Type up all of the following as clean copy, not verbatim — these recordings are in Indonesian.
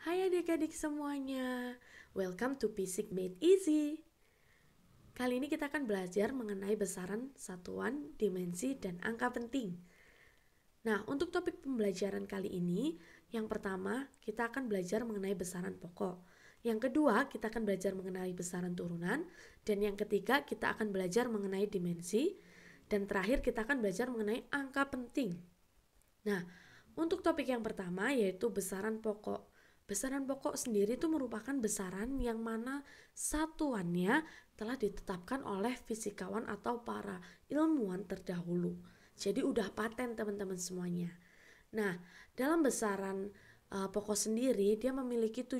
Hai adik-adik semuanya, welcome to Basic Made Easy. Kali ini kita akan belajar mengenai besaran, satuan, dimensi, dan angka penting. Nah, untuk topik pembelajaran kali ini, yang pertama kita akan belajar mengenai besaran pokok. Yang kedua, kita akan belajar mengenai besaran turunan. Dan yang ketiga, kita akan belajar mengenai dimensi. Dan terakhir, kita akan belajar mengenai angka penting. Nah, untuk topik yang pertama yaitu besaran pokok. Besaran pokok sendiri itu merupakan besaran yang mana satuannya telah ditetapkan oleh fisikawan atau para ilmuwan terdahulu. Jadi udah paten teman-teman semuanya. Nah, dalam besaran pokok sendiri dia memiliki 7,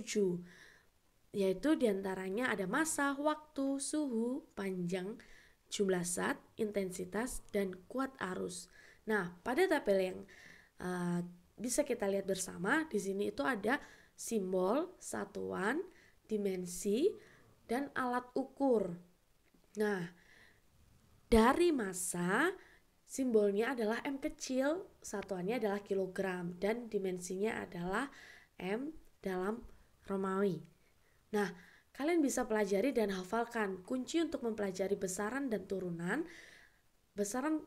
yaitu diantaranya ada massa, waktu, suhu, panjang, jumlah zat, intensitas, dan kuat arus. Nah, pada tabel yang bisa kita lihat bersama di sini itu ada simbol, satuan, dimensi, dan alat ukur. Nah, dari massa simbolnya adalah M kecil, satuannya adalah kilogram, dan dimensinya adalah M dalam Romawi. Nah, kalian bisa pelajari dan hafalkan kunci untuk mempelajari besaran dan turunan. Besaran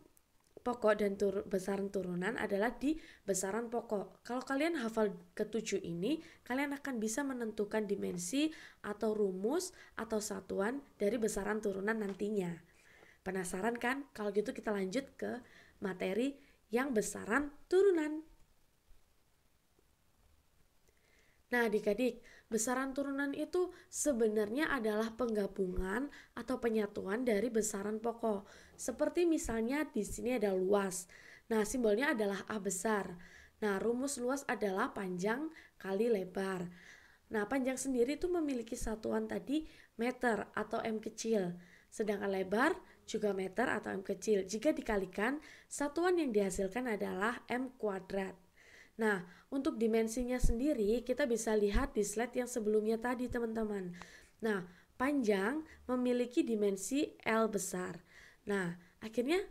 pokok dan besaran turunan adalah di besaran pokok. Kalau kalian hafal ketujuh ini, kalian akan bisa menentukan dimensi atau rumus atau satuan dari besaran turunan nantinya. Penasaran kan? Kalau gitu kita lanjut ke materi yang besaran turunan. Nah, adik-adik, besaran turunan itu sebenarnya adalah penggabungan atau penyatuan dari besaran pokok. Seperti misalnya di sini ada luas. Nah, simbolnya adalah A besar. Nah, rumus luas adalah panjang kali lebar. Nah, panjang sendiri itu memiliki satuan tadi meter atau M kecil. Sedangkan lebar juga meter atau M kecil. Jika dikalikan, satuan yang dihasilkan adalah M kuadrat. Nah, untuk dimensinya sendiri kita bisa lihat di slide yang sebelumnya tadi teman-teman. Nah, panjang memiliki dimensi L besar. Nah, akhirnya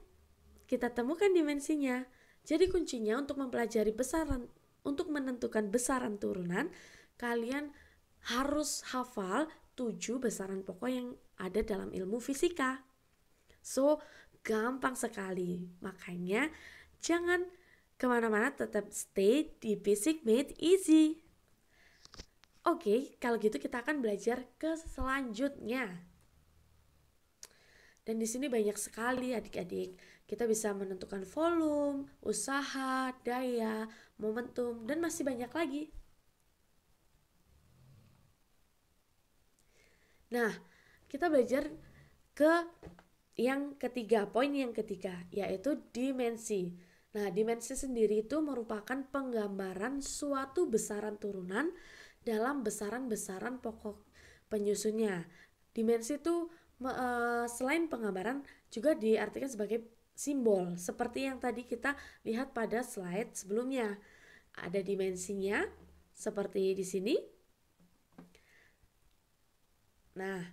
kita temukan dimensinya. Jadi kuncinya untuk mempelajari besaran, untuk menentukan besaran turunan, kalian harus hafal 7 besaran pokok yang ada dalam ilmu fisika. So, gampang sekali. Makanya jangan kemana-mana, tetap stay di Basic Made Easy. Oke, kalau gitu kita akan belajar ke selanjutnya. Dan di sini banyak sekali adik-adik. Kita bisa menentukan volume, usaha, daya, momentum, dan masih banyak lagi. Nah, kita belajar ke yang ketiga, poin yang ketiga, yaitu dimensi. Nah, dimensi sendiri itu merupakan penggambaran suatu besaran turunan dalam besaran-besaran pokok penyusunnya. Dimensi itu selain penggambaran juga diartikan sebagai simbol, seperti yang tadi kita lihat pada slide sebelumnya. Ada dimensinya seperti di sini. Nah,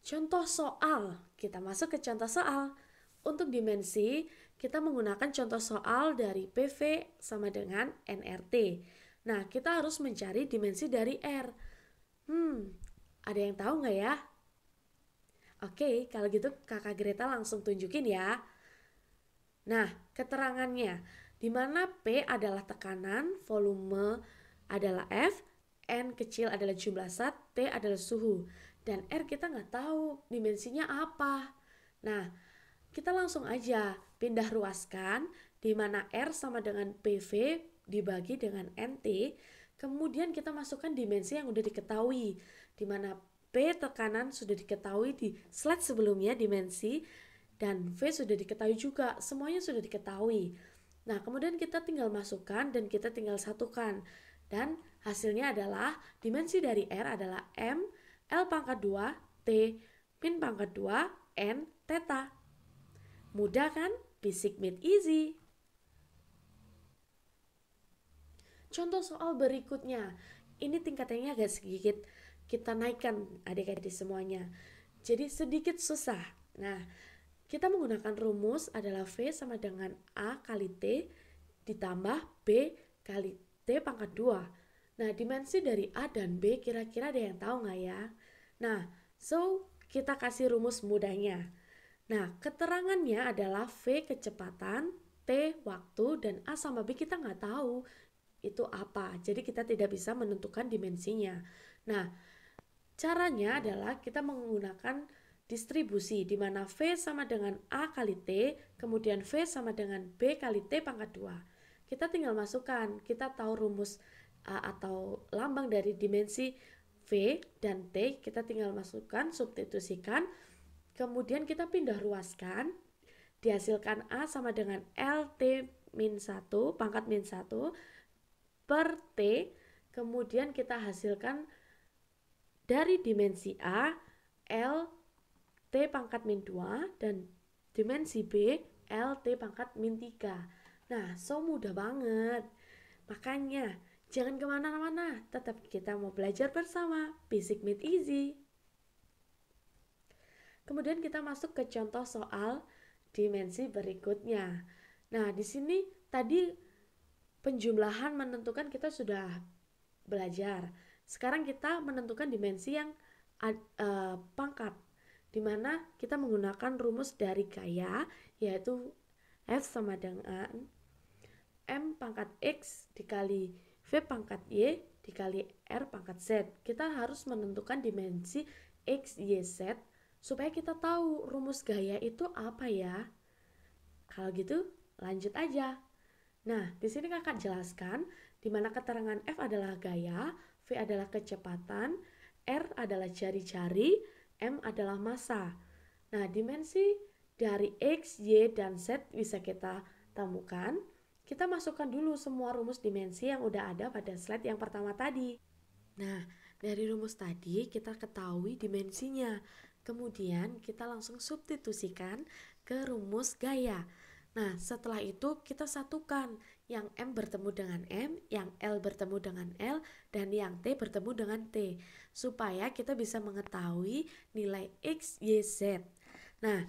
contoh soal, kita masuk ke contoh soal. Untuk dimensi, kita menggunakan contoh soal dari PV sama dengan nRT. Nah, kita harus mencari dimensi dari R. Ada yang tahu nggak ya? Oke, kalau gitu kakak Greta langsung tunjukin ya. Nah, keterangannya, di mana P adalah tekanan, volume adalah F, N kecil adalah jumlah zat, T adalah suhu. Dan R kita nggak tahu dimensinya apa. Nah, kita langsung aja pindah ruaskan di mana R sama dengan PV dibagi dengan NT. Kemudian kita masukkan dimensi yang udah diketahui, di mana P tekanan sudah diketahui di slide sebelumnya dimensi, dan V sudah diketahui juga, semuanya sudah diketahui. Nah, kemudian kita tinggal masukkan dan kita tinggal satukan. Dan hasilnya adalah dimensi dari R adalah M, L pangkat 2, T, min pangkat 2, N, theta. Mudah kan? Basic Made Easy. Contoh soal berikutnya. Ini tingkatannya agak sedikit kita naikkan adik-adik semuanya. Jadi sedikit susah. Nah, kita menggunakan rumus adalah V sama dengan A kali T ditambah B kali T pangkat 2. Nah, dimensi dari A dan B kira-kira ada yang tahu nggak ya? Nah, kita kasih rumus mudahnya. Nah, keterangannya adalah V kecepatan, T waktu, dan A sama B kita nggak tahu itu apa. Jadi kita tidak bisa menentukan dimensinya. Nah, caranya adalah kita menggunakan distribusi di mana V sama dengan A kali T, kemudian V sama dengan B kali T pangkat 2. Kita tinggal masukkan, kita tahu rumus atau lambang dari dimensi V dan T, kita tinggal masukkan, substitusikan, kemudian kita pindah ruaskan, dihasilkan A sama dengan LT min 1, pangkat min 1, per T, kemudian kita hasilkan dari dimensi A, L T pangkat min 2, dan dimensi B, L T pangkat min 3. Nah, mudah banget. Makanya, jangan kemana-mana, tetap kita mau belajar bersama. Basic Made Easy. Kemudian kita masuk ke contoh soal dimensi berikutnya. Nah, di sini tadi penjumlahan menentukan kita sudah belajar. Sekarang kita menentukan dimensi yang pangkat, di mana kita menggunakan rumus dari gaya, yaitu F sama dengan M pangkat X dikali V pangkat Y dikali R pangkat Z. Kita harus menentukan dimensi X, Y, Z supaya kita tahu rumus gaya itu apa ya. Kalau gitu, lanjut aja. Nah, di sini kakak jelaskan di mana keterangan F adalah gaya, V adalah kecepatan, R adalah jari-jari, M adalah massa. Nah, dimensi dari X, Y, dan Z bisa kita temukan. Kita masukkan dulu semua rumus dimensi yang udah ada pada slide yang pertama tadi. Nah, dari rumus tadi kita ketahui dimensinya. Kemudian kita langsung substitusikan ke rumus gaya. Nah, setelah itu kita satukan yang M bertemu dengan M, yang L bertemu dengan L, dan yang T bertemu dengan T, supaya kita bisa mengetahui nilai X, Y, Z. Nah,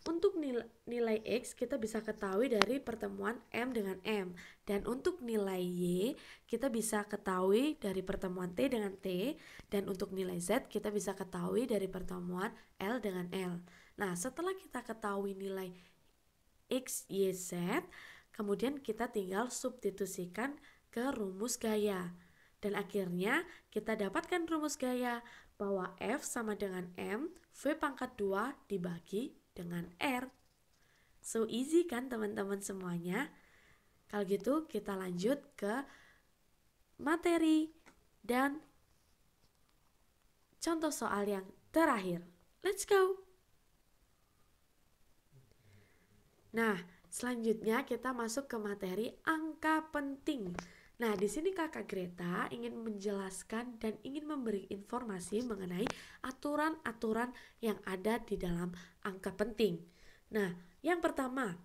untuk nilai X kita bisa ketahui dari pertemuan M dengan M, dan untuk nilai Y kita bisa ketahui dari pertemuan T dengan T, dan untuk nilai Z kita bisa ketahui dari pertemuan L dengan L. Nah, setelah kita ketahui nilai X, Y, Z, kemudian kita tinggal substitusikan ke rumus gaya. Dan akhirnya kita dapatkan rumus gaya bahwa F sama dengan M, V pangkat 2 dibagi dengan R. So easy kan teman-teman semuanya? Kalau gitu kita lanjut ke materi dan contoh soal yang terakhir. Let's go! Nah, selanjutnya kita masuk ke materi angka penting. Nah, di sini Kakak Greta ingin menjelaskan dan ingin memberi informasi mengenai aturan-aturan yang ada di dalam angka penting. Nah, yang pertama,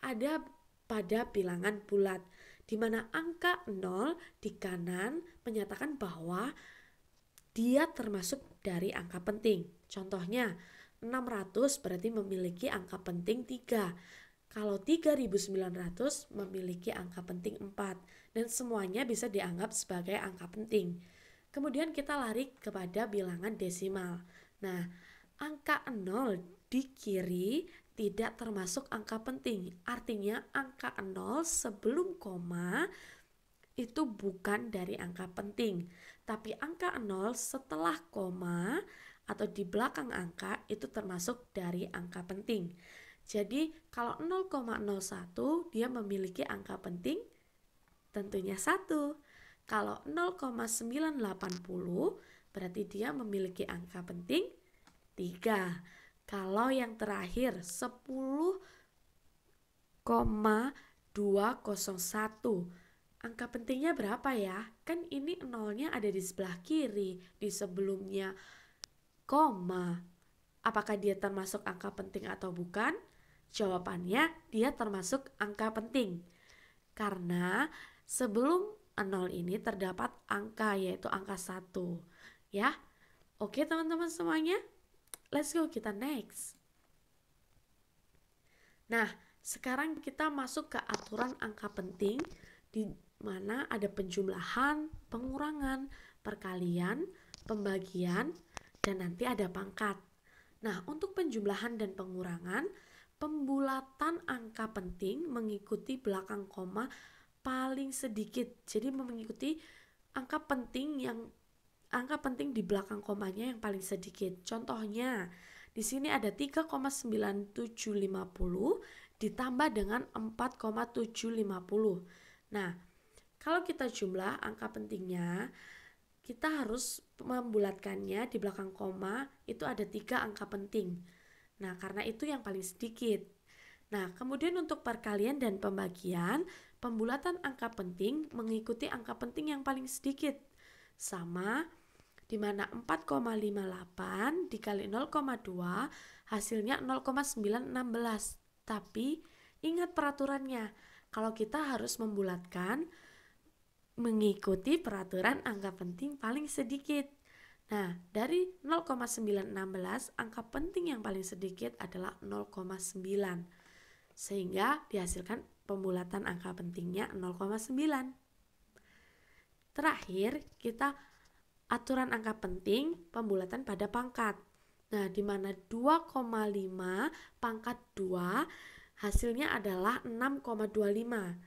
ada pada bilangan bulat, di mana angka 0 di kanan menyatakan bahwa dia termasuk dari angka penting. Contohnya, 600 berarti memiliki angka penting 3. Kalau 3.900 memiliki angka penting 4, dan semuanya bisa dianggap sebagai angka penting. Kemudian kita lari kepada bilangan desimal. Nah, angka 0 di kiri tidak termasuk angka penting. Artinya angka 0 sebelum koma itu bukan dari angka penting. Tapi angka 0 setelah koma atau di belakang angka itu termasuk dari angka penting. Jadi kalau 0,01 dia memiliki angka penting tentunya 1. Kalau 0,980 berarti dia memiliki angka penting 3. Kalau yang terakhir 10,201, angka pentingnya berapa ya? Kan ini nolnya ada di sebelah kiri, di sebelumnya koma. Apakah dia termasuk angka penting atau bukan? Jawabannya dia termasuk angka penting. Karena sebelum 0 ini terdapat angka, yaitu angka 1. Ya, oke teman-teman semuanya? Let's go, kita next. Nah, sekarang kita masuk ke aturan angka penting di mana ada penjumlahan, pengurangan, perkalian, pembagian, dan nanti ada pangkat. Nah, untuk penjumlahan dan pengurangan, pembulatan angka penting mengikuti belakang koma paling sedikit. Jadi mengikuti angka penting di belakang komanya yang paling sedikit. Contohnya, di sini ada 3,9750 ditambah dengan 4,750. Nah, kalau kita jumlah angka pentingnya, kita harus membulatkannya di belakang koma itu ada 3 angka penting. Nah, karena itu yang paling sedikit. Nah, kemudian untuk perkalian dan pembagian, pembulatan angka penting mengikuti angka penting yang paling sedikit. Sama, di mana 4,58 dikali 0,2 hasilnya 0,916. Tapi ingat peraturannya, kalau kita harus membulatkan mengikuti peraturan angka penting paling sedikit. Nah, dari 0,916 angka penting yang paling sedikit adalah 0,9. Sehingga dihasilkan pembulatan angka pentingnya 0,9. Terakhir, kita aturan angka penting pembulatan pada pangkat. Nah, di mana 2,5 pangkat 2 hasilnya adalah 6,25.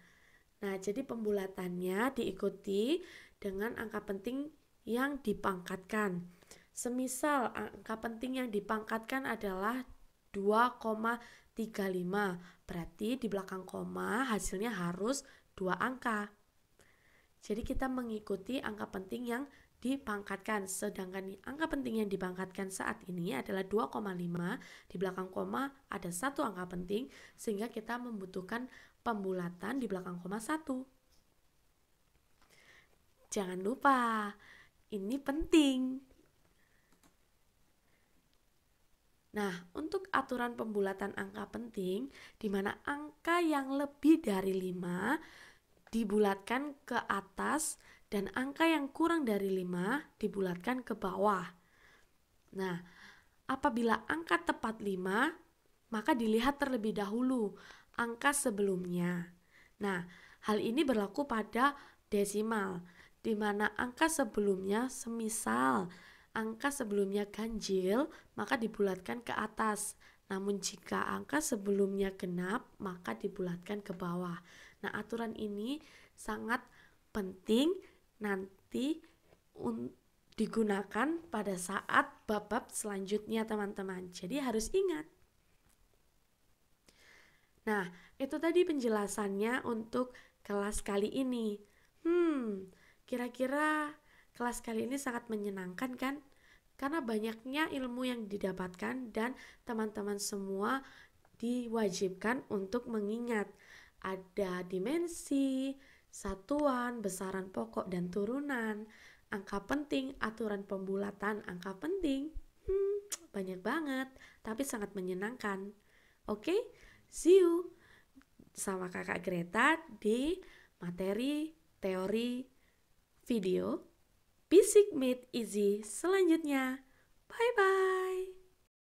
Nah, jadi pembulatannya diikuti dengan angka penting yang dipangkatkan. Semisal angka penting yang dipangkatkan adalah 2,35, berarti di belakang koma hasilnya harus 2 angka. Jadi kita mengikuti angka penting yang dipangkatkan, sedangkan angka penting yang dipangkatkan saat ini adalah 2,5, di belakang koma ada 1 angka penting, sehingga kita membutuhkan pembulatan di belakang koma 1. Jangan lupa, ini penting. Nah, untuk aturan pembulatan angka penting, di mana angka yang lebih dari 5 dibulatkan ke atas dan angka yang kurang dari 5 dibulatkan ke bawah. Nah, apabila angka tepat 5, maka dilihat terlebih dahulu angka sebelumnya. Nah, hal ini berlaku pada desimal, di mana angka sebelumnya semisal angka sebelumnya ganjil, maka dibulatkan ke atas. Namun jika angka sebelumnya genap, maka dibulatkan ke bawah. Nah, aturan ini sangat penting nanti digunakan pada saat bab-bab selanjutnya, teman-teman. Jadi harus ingat. Nah, itu tadi penjelasannya untuk kelas kali ini. Kira-kira kelas kali ini sangat menyenangkan kan? Karena banyaknya ilmu yang didapatkan dan teman-teman semua diwajibkan untuk mengingat. Ada dimensi, satuan, besaran pokok dan turunan, angka penting, aturan pembulatan angka penting. Banyak banget, tapi sangat menyenangkan. Oke, see you sama kakak Greta di materi teori video Basic Made Easy selanjutnya. Bye-bye.